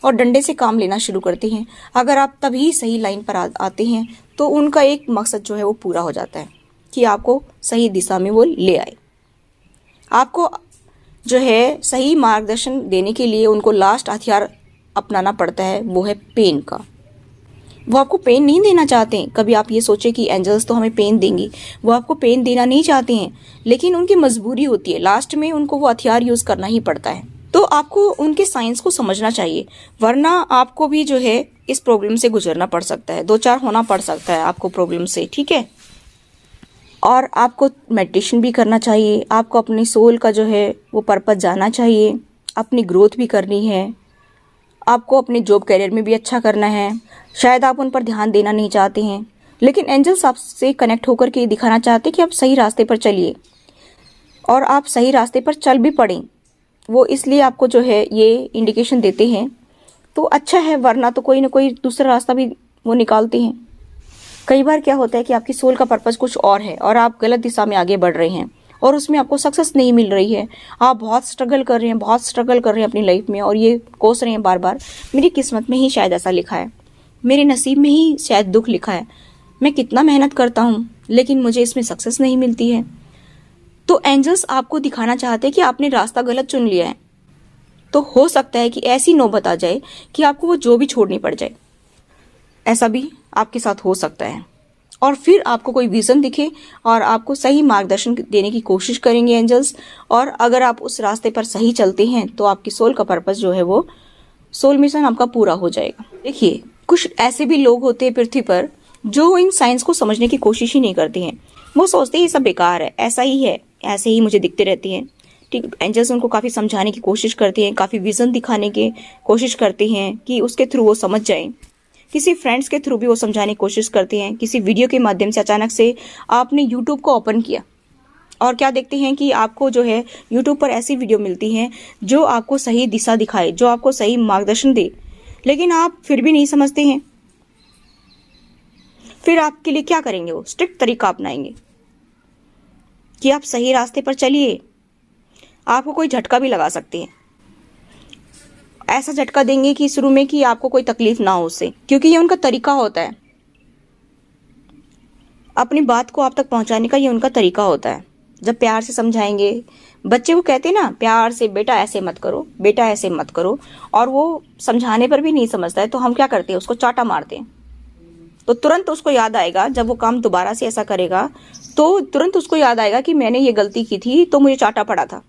और डंडे से काम लेना शुरू करते हैं। अगर आप तभी सही लाइन पर आते हैं तो उनका एक मकसद जो है वो पूरा हो जाता है कि आपको सही दिशा में वो ले आए। आपको जो है सही मार्गदर्शन देने के लिए उनको लास्ट हथियार अपनाना पड़ता है, वो है पेन का। वो आपको पेन नहीं देना चाहते हैं। कभी आप ये सोचे कि एंजल्स तो हमें पेन देंगी, वो आपको पेन देना नहीं चाहते हैं, लेकिन उनकी मजबूरी होती है, लास्ट में उनको वो हथियार यूज करना ही पड़ता है। तो आपको उनके साइंस को समझना चाहिए, वरना आपको भी जो है इस प्रॉब्लम से गुजरना पड़ सकता है, 2-4 होना पड़ सकता है आपको प्रॉब्लम से, ठीक है। और आपको मेडिटेशन भी करना चाहिए, आपको अपनी सोल का जो है वो पर्पस जानना चाहिए, अपनी ग्रोथ भी करनी है, आपको अपने जॉब करियर में भी अच्छा करना है। शायद आप उन पर ध्यान देना नहीं चाहते हैं, लेकिन एंजल्स आपसे कनेक्ट होकर के दिखाना चाहते हैं कि आप सही रास्ते पर चलिए और आप सही रास्ते पर चल भी पड़ें। वो इसलिए आपको जो है ये इंडिकेशन देते हैं, तो अच्छा है, वरना तो कोई ना कोई दूसरा रास्ता भी वो निकालते हैं। कई बार क्या होता है कि आपकी सोल का पर्पस कुछ और है और आप गलत दिशा में आगे बढ़ रहे हैं और उसमें आपको सक्सेस नहीं मिल रही है, आप बहुत स्ट्रगल कर रहे हैं अपनी लाइफ में और ये कोस रहे हैं बार बार, मेरी किस्मत में ही शायद ऐसा लिखा है, मेरे नसीब में ही शायद दुख लिखा है, मैं कितना मेहनत करता हूँ लेकिन मुझे इसमें सक्सेस नहीं मिलती है। तो एंजल्स आपको दिखाना चाहते हैं कि आपने रास्ता गलत चुन लिया है। तो हो सकता है कि ऐसी नौबत आ जाए कि आपको वो जो भी छोड़नी पड़ जाए, ऐसा भी आपके साथ हो सकता है। और फिर आपको कोई विजन दिखे और आपको सही मार्गदर्शन देने की कोशिश करेंगे एंजल्स, और अगर आप उस रास्ते पर सही चलते हैं तो आपकी सोल का पर्पस जो है वो सोल मिशन आपका पूरा हो जाएगा। देखिए, कुछ ऐसे भी लोग होते हैं पृथ्वी पर जो इन साइंस को समझने की कोशिश ही नहीं करते हैं। वो सोचते हैं ये सब बेकार है, ऐसा ही है, ऐसे ही मुझे दिखते रहती हैं, ठीक। एंजल्स उनको काफ़ी समझाने की कोशिश करते हैं, काफ़ी विजन दिखाने की कोशिश करते हैं कि उसके थ्रू वो समझ जाएं। किसी फ्रेंड्स के थ्रू भी वो समझाने की कोशिश करते हैं। किसी वीडियो के माध्यम से अचानक से आपने यूट्यूब को ओपन किया और क्या देखते हैं कि आपको जो है यूट्यूब पर ऐसी वीडियो मिलती हैं जो आपको सही दिशा दिखाए, जो आपको सही मार्गदर्शन दे, लेकिन आप फिर भी नहीं समझते हैं। फिर आपके लिए क्या करेंगे? वो स्ट्रिक्ट तरीका अपनाएंगे कि आप सही रास्ते पर चलिए। आपको कोई झटका भी लगा सकते हैं, ऐसा झटका देंगे कि शुरू में कि आपको कोई तकलीफ ना हो उससे, क्योंकि ये उनका तरीका होता है। अपनी बात को आप तक पहुंचाने का ये उनका तरीका होता है। जब प्यार से समझाएंगे, बच्चे को कहते हैं ना प्यार से, बेटा ऐसे मत करो, बेटा ऐसे मत करो, और वो समझाने पर भी नहीं समझता है तो हम क्या करते हैं, उसको चाटा मारते हैं। तो तुरंत उसको याद आएगा, जब वो काम दोबारा से ऐसा करेगा तो तुरंत उसको याद आएगा कि मैंने ये गलती की थी तो मुझे चाटा पड़ा था।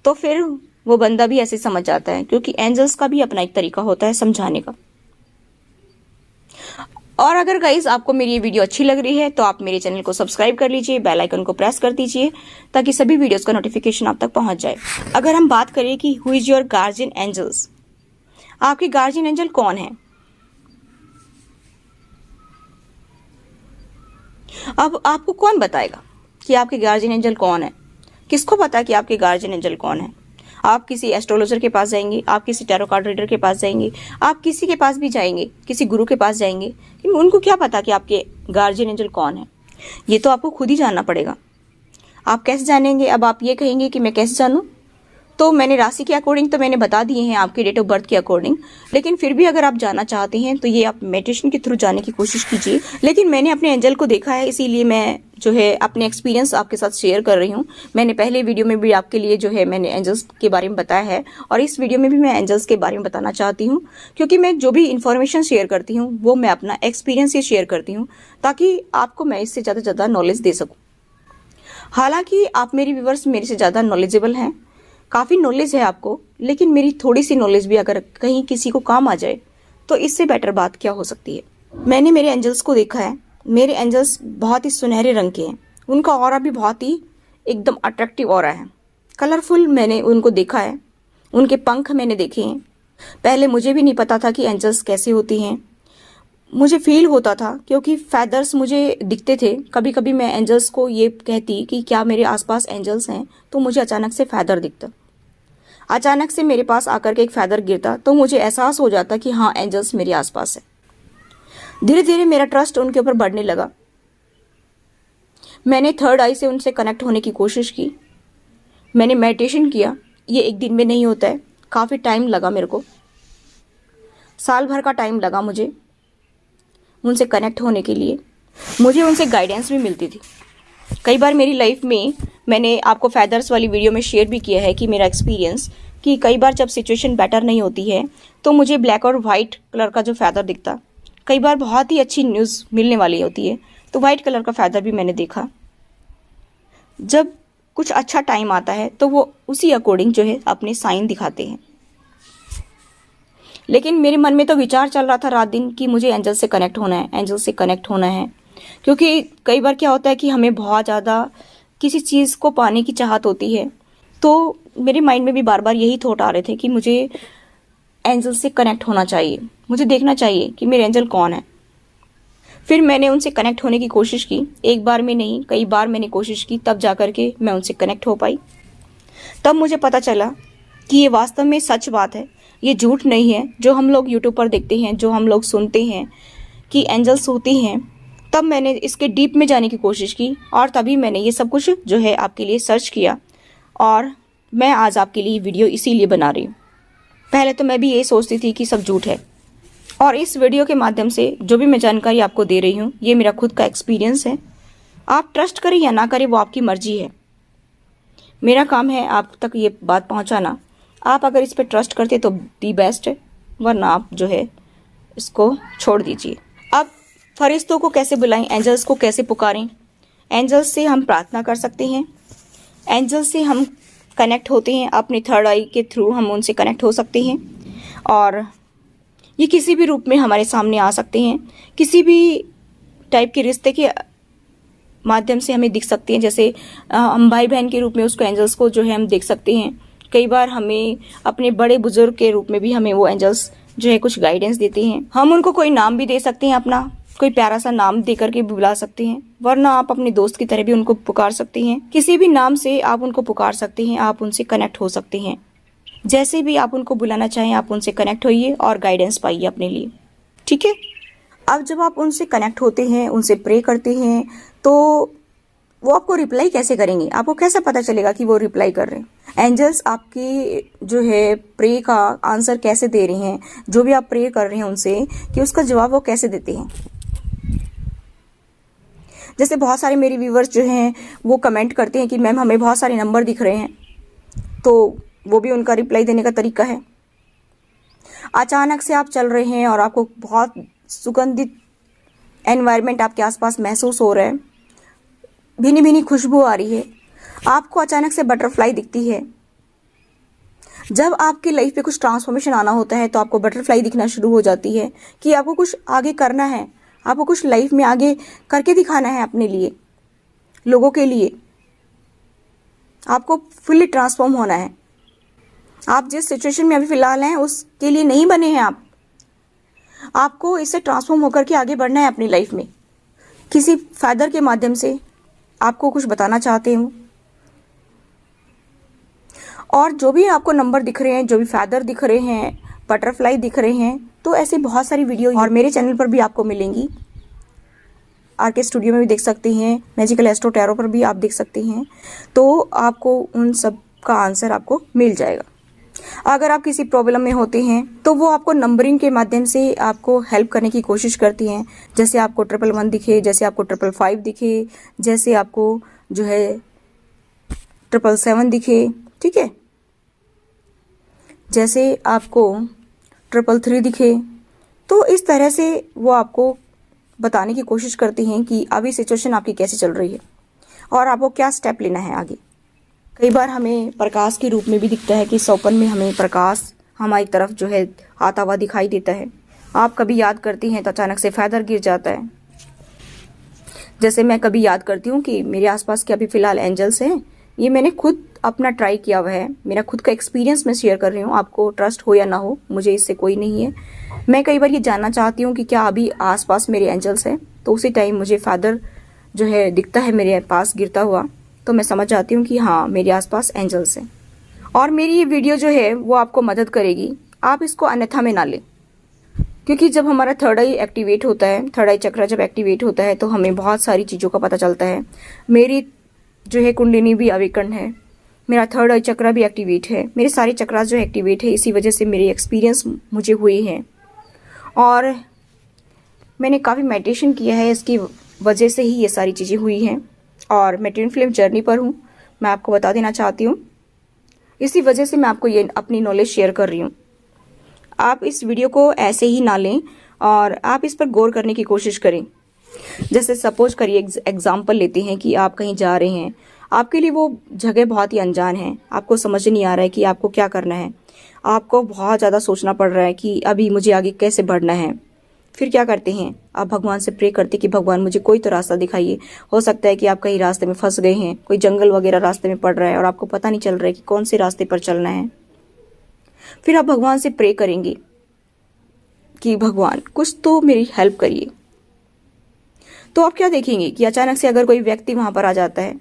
तो फिर वो बंदा भी ऐसे समझ जाता है, क्योंकि एंजल्स का भी अपना एक तरीका होता है समझाने का। और अगर गाइस आपको मेरी ये वीडियो अच्छी लग रही है तो आप मेरे चैनल को सब्सक्राइब कर लीजिए, बेल आइकन को प्रेस कर दीजिए ताकि सभी वीडियोस का नोटिफिकेशन आप तक पहुंच जाए। अगर हम बात करें कि who is your guardian angels, आपके गार्जियन एंजल कौन है? अब आपको कौन बताएगा कि आपके गार्जियन एंजल कौन है? किसको पता कि आपके गार्जियन एंजल कौन है? आप किसी एस्ट्रोलॉजर के पास जाएंगे, आप किसी टैरो कार्ड रीडर के पास जाएंगे, आप किसी के पास भी जाएंगे, किसी गुरु के पास जाएंगे, लेकिन उनको क्या पता कि आपके गार्जियन एंजल कौन है? ये तो आपको खुद ही जानना पड़ेगा। आप कैसे जानेंगे? अब आप ये कहेंगे कि मैं कैसे जानूं? तो मैंने राशि के अकॉर्डिंग तो मैंने बता दिए हैं, आपके डेट ऑफ बर्थ के अकॉर्डिंग, लेकिन फिर भी अगर आप जानना चाहते हैं तो ये आप मेडिटेशन के थ्रू जाने की कोशिश कीजिए। लेकिन मैंने अपने एंजल को देखा है, इसीलिए मैं जो है अपने एक्सपीरियंस आपके साथ शेयर कर रही हूँ। मैंने पहले वीडियो में भी आपके लिए जो है मैंने एंजल्स के बारे में बताया है, और इस वीडियो में भी मैं एंजल्स के बारे में बताना चाहती हूँ, क्योंकि मैं जो भी इन्फॉर्मेशन शेयर करती हूँ वो मैं अपना एक्सपीरियंस ही शेयर करती हूँ, ताकि आपको मैं इससे ज़्यादा से ज़्यादा नॉलेज दे सकूँ। हालांकि आप मेरी व्यूअर्स मेरे से ज़्यादा नॉलेजेबल हैं, काफ़ी नॉलेज है आपको, लेकिन मेरी थोड़ी सी नॉलेज भी अगर कहीं किसी को काम आ जाए तो इससे बेटर बात क्या हो सकती है। मैंने मेरे एंजल्स को देखा है, मेरे एंजल्स बहुत ही सुनहरे रंग के हैं, उनका ऑरा भी बहुत ही एकदम अट्रैक्टिव ऑरा है, कलरफुल। मैंने उनको देखा है, उनके पंख मैंने देखे हैं। पहले मुझे भी नहीं पता था कि एंजल्स कैसे होती हैं, मुझे फील होता था क्योंकि फैदर्स मुझे दिखते थे। कभी कभी मैं एंजल्स को ये कहती कि क्या मेरे आसपास एंजल्स हैं, तो मुझे अचानक से फैदर दिखता, अचानक से मेरे पास आकर के एक फैदर गिरता तो मुझे एहसास हो जाता कि हाँ एंजल्स मेरे आसपास है। धीरे धीरे मेरा ट्रस्ट उनके ऊपर बढ़ने लगा। मैंने थर्ड आई से उनसे कनेक्ट होने की कोशिश की, मैंने मेडिटेशन किया। ये एक दिन में नहीं होता है, काफ़ी टाइम लगा मेरे को, साल भर का टाइम लगा मुझे उनसे कनेक्ट होने के लिए। मुझे उनसे गाइडेंस भी मिलती थी। कई बार मेरी लाइफ में मैंने आपको फैदर्स वाली वीडियो में शेयर भी किया है कि मेरा एक्सपीरियंस, कि कई बार जब सिचुएशन बेटर नहीं होती है तो मुझे ब्लैक और वाइट कलर का जो फैदर दिखता, कई बार बहुत ही अच्छी न्यूज़ मिलने वाली होती है तो वाइट कलर का फैदर भी मैंने देखा। जब कुछ अच्छा टाइम आता है तो वो उसी अकॉर्डिंग जो है अपने साइन दिखाते हैं। लेकिन मेरे मन में तो विचार चल रहा था रात दिन कि मुझे एंजल से कनेक्ट होना है, एंजल से कनेक्ट होना है, क्योंकि कई बार क्या होता है कि हमें बहुत ज़्यादा किसी चीज़ को पाने की चाहत होती है। तो मेरे माइंड में भी बार बार यही थॉट आ रहे थे कि मुझे एंजल से कनेक्ट होना चाहिए, मुझे देखना चाहिए कि मेरे एंजल कौन है। फिर मैंने उनसे कनेक्ट होने की कोशिश की, एक बार में नहीं कई बार मैंने कोशिश की, तब जा कर के मैं उनसे कनेक्ट हो पाई। तब मुझे पता चला कि ये वास्तव में सच बात है, ये झूठ नहीं है जो हम लोग यूट्यूब पर देखते हैं, जो हम लोग सुनते हैं कि एंजल्स होती हैं। तब मैंने इसके डीप में जाने की कोशिश की और तभी मैंने ये सब कुछ जो है आपके लिए सर्च किया, और मैं आज आपके लिए वीडियो इसीलिए बना रही हूँ। पहले तो मैं भी ये सोचती थी कि सब झूठ है, और इस वीडियो के माध्यम से जो भी मैं जानकारी आपको दे रही हूँ ये मेरा खुद का एक्सपीरियंस है। आप ट्रस्ट करें या ना करें वो आपकी मर्जी है, मेरा काम है आप तक ये बात पहुँचाना। आप अगर इस पर ट्रस्ट करते तो दी बेस्ट है, वरना आप जो है इसको छोड़ दीजिए। अब फरिश्तों को कैसे बुलाएं, एंजल्स को कैसे पुकारें? एंजल्स से हम प्रार्थना कर सकते हैं, एंजल्स से हम कनेक्ट होते हैं, अपने थर्ड आई के थ्रू हम उनसे कनेक्ट हो सकते हैं, और ये किसी भी रूप में हमारे सामने आ सकते हैं, किसी भी टाइप के रिश्ते के माध्यम से हमें दिख सकते हैं। जैसे हम भाई बहन के रूप में उसको एंजल्स को जो है हम देख सकते हैं। कई बार हमें अपने बड़े बुजुर्ग के रूप में भी हमें वो एंजल्स जो है कुछ गाइडेंस देते हैं। हम उनको कोई नाम भी दे सकते हैं, अपना कोई प्यारा सा नाम दे करके बुला सकते हैं, वरना आप अपने दोस्त की तरह भी उनको पुकार सकते हैं। किसी भी नाम से आप उनको पुकार सकते हैं, आप उनसे कनेक्ट हो सकते हैं। जैसे भी आप उनको बुलाना चाहें आप उनसे कनेक्ट होइए और गाइडेंस पाइए अपने लिए, ठीक है। अब जब आप उनसे कनेक्ट होते हैं, उनसे प्रे करते हैं, तो वो आपको रिप्लाई कैसे करेंगे? आपको कैसे पता चलेगा कि वो रिप्लाई कर रहे हैं? एंजल्स आपकी जो है प्रे का आंसर कैसे दे रहे हैं, जो भी आप प्रे कर रहे हैं उनसे, कि उसका जवाब वो कैसे देते हैं? जैसे बहुत सारे मेरे व्यूवर्स जो हैं वो कमेंट करते हैं कि मैम हमें बहुत सारे नंबर दिख रहे हैं, तो वो भी उनका रिप्लाई देने का तरीका है। अचानक से आप चल रहे हैं और आपको बहुत सुगंधित एनवायरनमेंट आपके आसपास महसूस हो रहा है, भीनी भीनी खुशबू आ रही है, आपको अचानक से बटरफ्लाई दिखती है। जब आपकी लाइफ पे कुछ ट्रांसफॉर्मेशन आना होता है तो आपको बटरफ्लाई दिखना शुरू हो जाती है कि आपको कुछ आगे करना है, आपको कुछ लाइफ में आगे करके दिखाना है, अपने लिए, लोगों के लिए आपको फुल्ली ट्रांसफॉर्म होना है। आप जिस सिचुएशन में अभी फिलहाल हैं उसके लिए नहीं बने हैं आपको इससे ट्रांसफॉर्म होकर के आगे बढ़ना है अपनी लाइफ में। किसी फादर के माध्यम से आपको कुछ बताना चाहते हो, और जो भी आपको नंबर दिख रहे हैं, जो भी फैदर दिख रहे हैं, बटरफ्लाई दिख रहे हैं, तो ऐसे बहुत सारी वीडियो और मेरे चैनल पर भी आपको मिलेंगी। आरके स्टूडियो में भी देख सकते हैं, मैजिकल एस्ट्रो टैरो पर भी आप देख सकते हैं। तो आपको उन सब का आंसर आपको मिल जाएगा। अगर आप किसी प्रॉब्लम में होते हैं तो वो आपको नंबरिंग के माध्यम से आपको हेल्प करने की कोशिश करती हैं। जैसे आपको 111 दिखे, जैसे आपको 555 दिखे, जैसे आपको जो है 777 दिखे, ठीक है, जैसे आपको 333 दिखे। तो इस तरह से वो आपको बताने की कोशिश करती हैं कि अभी सिचुएशन आपकी कैसे चल रही है और आपको क्या स्टेप लेना है आगे। कई बार हमें प्रकाश के रूप में भी दिखता है कि सपन में हमें प्रकाश हमारी तरफ जो है आता हुआ दिखाई देता है। आप कभी याद करती हैं तो अचानक से फैदर गिर जाता है। जैसे मैं कभी याद करती हूँ कि मेरे आसपास के अभी फ़िलहाल एंजल्स हैं, ये मैंने खुद अपना ट्राई किया हुआ है, मेरा खुद का एक्सपीरियंस मैं शेयर कर रही हूँ। आपको ट्रस्ट हो या ना हो, मुझे इससे कोई नहीं है। मैं कई बार ये जानना चाहती हूँ कि क्या अभी आसपास मेरे एंजल्स हैं, तो उसी टाइम मुझे फादर जो है दिखता है मेरे पास गिरता हुआ, तो मैं समझ जाती हूँ कि हाँ मेरे आसपास एंजल्स हैं। और मेरी ये वीडियो जो है वो आपको मदद करेगी। आप इसको अन्यथा में ना लें, क्योंकि जब हमारा थर्ड आई एक्टिवेट होता है, थर्ड आई चक्र जब एक्टिवेट होता है तो हमें बहुत सारी चीज़ों का पता चलता है। मेरी जो है कुंडलिनी भी अवेकन है, मेरा थर्ड आई चक्र भी एक्टिवेट है, मेरे सारे चक्रास जो एक्टिवेट है, इसी वजह से मेरे एक्सपीरियंस मुझे हुए हैं। और मैंने काफ़ी मेडिटेशन किया है, इसकी वजह से ही ये सारी चीज़ें हुई हैं। और मैं ट्विन फ्लेम जर्नी पर हूँ, मैं आपको बता देना चाहती हूँ। इसी वजह से मैं आपको ये अपनी नॉलेज शेयर कर रही हूँ। आप इस वीडियो को ऐसे ही ना लें और आप इस पर गौर करने की कोशिश करें। जैसे सपोज करिए एग्जाम्पल लेते हैं कि आप कहीं जा रहे हैं, आपके लिए वो जगह बहुत ही अनजान है, आपको समझ नहीं आ रहा है कि आपको क्या करना है, आपको बहुत ज़्यादा सोचना पड़ रहा है कि अभी मुझे आगे कैसे बढ़ना है। फिर क्या करते हैं, आप भगवान से प्रे करते कि भगवान मुझे कोई तो रास्ता दिखाइए। हो सकता है कि आप कहीं रास्ते में फंस गए हैं, कोई जंगल वगैरह रास्ते में पड़ रहा है और आपको पता नहीं चल रहा है कि कौन से रास्ते पर चलना है। फिर आप भगवान से प्रे करेंगे कि भगवान कुछ तो मेरी हेल्प करिए। तो आप क्या देखेंगे कि अचानक से अगर कोई व्यक्ति वहां पर आ जाता है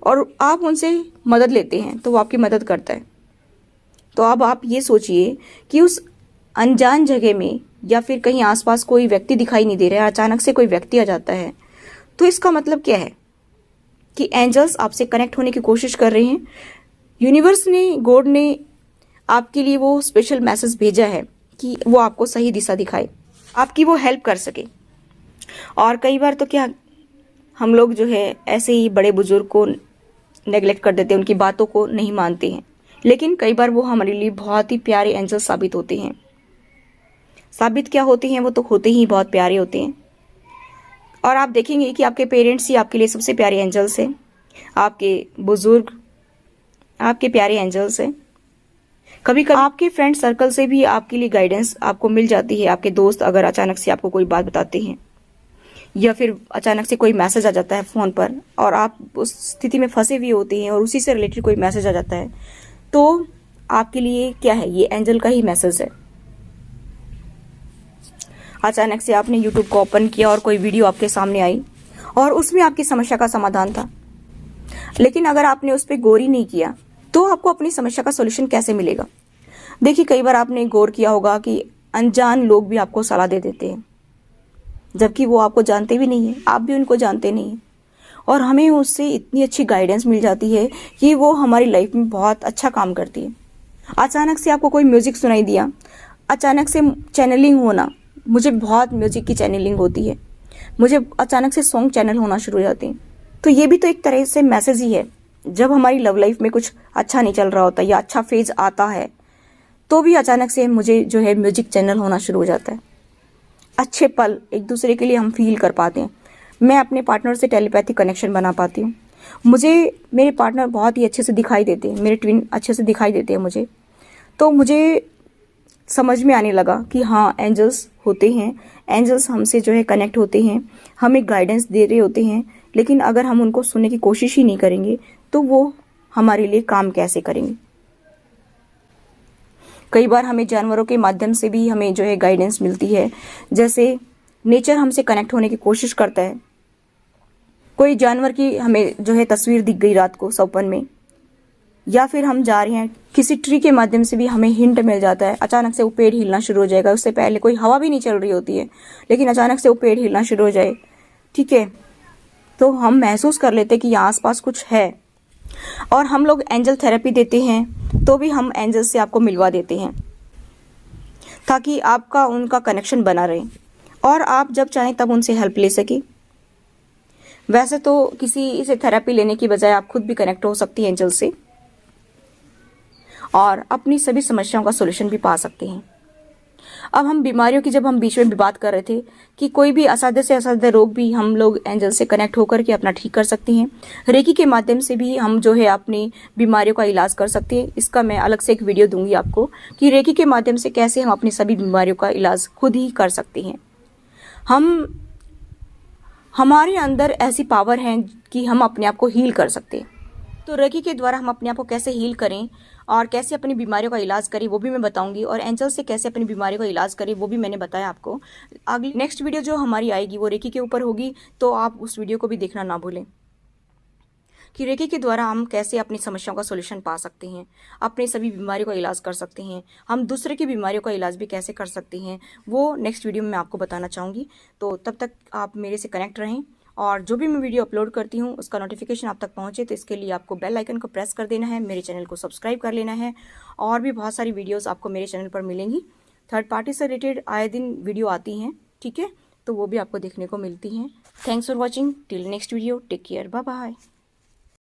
और आप उनसे मदद लेते हैं तो वो आपकी मदद करता है। तो अब आप ये सोचिए कि उस अनजान जगह में या फिर कहीं आसपास कोई व्यक्ति दिखाई नहीं दे रहा है, अचानक से कोई व्यक्ति आ जाता है, तो इसका मतलब क्या है कि एंजल्स आपसे कनेक्ट होने की कोशिश कर रहे हैं। यूनिवर्स ने, गॉड ने आपके लिए वो स्पेशल मैसेज भेजा है कि वो आपको सही दिशा दिखाए, आपकी वो हेल्प कर सके। और कई बार तो क्या हम लोग जो है ऐसे ही बड़े बुजुर्ग को नेग्लेक्ट कर देते हैं, उनकी बातों को नहीं मानते हैं, लेकिन कई बार वो हमारे लिए बहुत ही प्यारे एंजल साबित होते हैं। साबित क्या होते हैं, वो तो होते ही बहुत प्यारे होते हैं। और आप देखेंगे कि आपके पेरेंट्स ही आपके लिए सबसे प्यारे एंजल्स हैं, आपके बुजुर्ग आपके प्यारे एंजल्स हैं। कभी कभी आपके फ्रेंड सर्कल से भी आपके लिए गाइडेंस आपको मिल जाती है। आपके दोस्त अगर अचानक से आपको कोई बात बताते हैं या फिर अचानक से कोई मैसेज आ जाता है फ़ोन पर और आप उस स्थिति में फंसे हुए होते हैं और उसी से रिलेटेड कोई मैसेज आ जाता है, तो आपके लिए क्या है, ये एंजल का ही मैसेज है। अचानक से आपने यूट्यूब को ओपन किया और कोई वीडियो आपके सामने आई और उसमें आपकी समस्या का समाधान था, लेकिन अगर आपने उस पर गौर ही नहीं किया तो आपको अपनी समस्या का सोल्यूशन कैसे मिलेगा। देखिए, कई बार आपने गौर किया होगा कि अनजान लोग भी आपको सलाह दे देते हैं, जबकि वो आपको जानते भी नहीं है, आप भी उनको जानते नहीं हैं, और हमें उससे इतनी अच्छी गाइडेंस मिल जाती है कि वो हमारी लाइफ में बहुत अच्छा काम करती है। अचानक से आपको कोई म्यूजिक सुनाई दिया, अचानक से चैनलिंग होना, मुझे बहुत म्यूजिक की चैनलिंग होती है, मुझे अचानक से सॉन्ग चैनल होना शुरू हो जाते हैं। तो ये भी तो एक तरह से मैसेज ही है। जब हमारी लव लाइफ में कुछ अच्छा नहीं चल रहा होता या अच्छा फेज आता है तो भी अचानक से मुझे जो है म्यूजिक चैनल होना शुरू हो जाता है। अच्छे पल एक दूसरे के लिए हम फील कर पाते हैं। मैं अपने पार्टनर से टेलीपैथिक कनेक्शन बना पाती हूँ। मुझे मेरे पार्टनर बहुत ही अच्छे से दिखाई देते हैं, मेरे ट्विन अच्छे से दिखाई देते हैं मुझे। तो मुझे समझ में आने लगा कि हाँ, एंजल्स होते हैं, एंजल्स हमसे जो है कनेक्ट होते हैं, हमें गाइडेंस दे रहे होते हैं। लेकिन अगर हम उनको सुनने की कोशिश ही नहीं करेंगे तो वो हमारे लिए काम कैसे करेंगे। कई बार हमें जानवरों के माध्यम से भी हमें जो है गाइडेंस मिलती है। जैसे नेचर हमसे कनेक्ट होने की कोशिश करता है। कोई जानवर की हमें जो है तस्वीर दिख गई रात को सपन में, या फिर हम जा रहे हैं किसी ट्री के माध्यम से भी हमें हिंट मिल जाता है। अचानक से वो पेड़ हिलना शुरू हो जाएगा, उससे पहले कोई हवा भी नहीं चल रही होती है, लेकिन अचानक से वो पेड़ हिलना शुरू हो जाए, ठीक है, तो हम महसूस कर लेते हैं कि यहाँ आसपास कुछ है। और हम लोग एंजल थेरेपी देते हैं तो भी हम एंजल से आपको मिलवा देते हैं ताकि आपका उनका कनेक्शन बना रहे और आप जब चाहें तब उनसे हेल्प ले सके। वैसे तो किसी से थेरेपी लेने की बजाय आप खुद भी कनेक्ट हो सकती हैं एंजल से और अपनी सभी समस्याओं का सॉल्यूशन भी पा सकते हैं। अब हम बीमारियों की जब हम बीच में भी बात कर रहे थे कि कोई भी असाध्य से असाध्य रोग भी हम लोग एंजल से कनेक्ट होकर के अपना ठीक कर सकते हैं। रेकी के माध्यम से भी हम जो है अपनी बीमारियों का इलाज कर सकते हैं। इसका मैं अलग से एक वीडियो दूंगी आपको कि रेकी के माध्यम से कैसे हम अपनी सभी बीमारियों का इलाज खुद ही कर सकते हैं। हमारे अंदर ऐसी पावर है कि हम अपने आप को हील कर सकते हैं। तो रेकी के द्वारा हम अपने आप को कैसे हील करें और कैसे अपनी बीमारियों का इलाज करें वो भी मैं बताऊंगी, और एंजल से कैसे अपनी बीमारियों का इलाज करें वो भी मैंने बताया आपको। अगली नेक्स्ट वीडियो जो हमारी आएगी वो रेकी के ऊपर होगी, तो आप उस वीडियो को भी देखना ना भूलें कि रेकी के द्वारा हम कैसे अपनी समस्याओं का सॉल्यूशन पा सकते हैं, अपनी सभी बीमारियों का इलाज कर सकते हैं, हम दूसरे की बीमारियों का इलाज भी कैसे कर सकते हैं, वो नेक्स्ट वीडियो में मैं आपको बताना चाहूँगी। तो तब तक आप मेरे से कनेक्ट रहें और जो भी मैं वीडियो अपलोड करती हूँ उसका नोटिफिकेशन आप तक पहुँचे तो इसके लिए आपको बेल आइकन को प्रेस कर देना है, मेरे चैनल को सब्सक्राइब कर लेना है। और भी बहुत सारी वीडियोस आपको मेरे चैनल पर मिलेंगी। थर्ड पार्टी से रिलेटेड आए दिन वीडियो आती हैं, ठीक है, तो वो भी आपको देखने को मिलती हैं। Thanks for watching, till next video, take care, bye bye.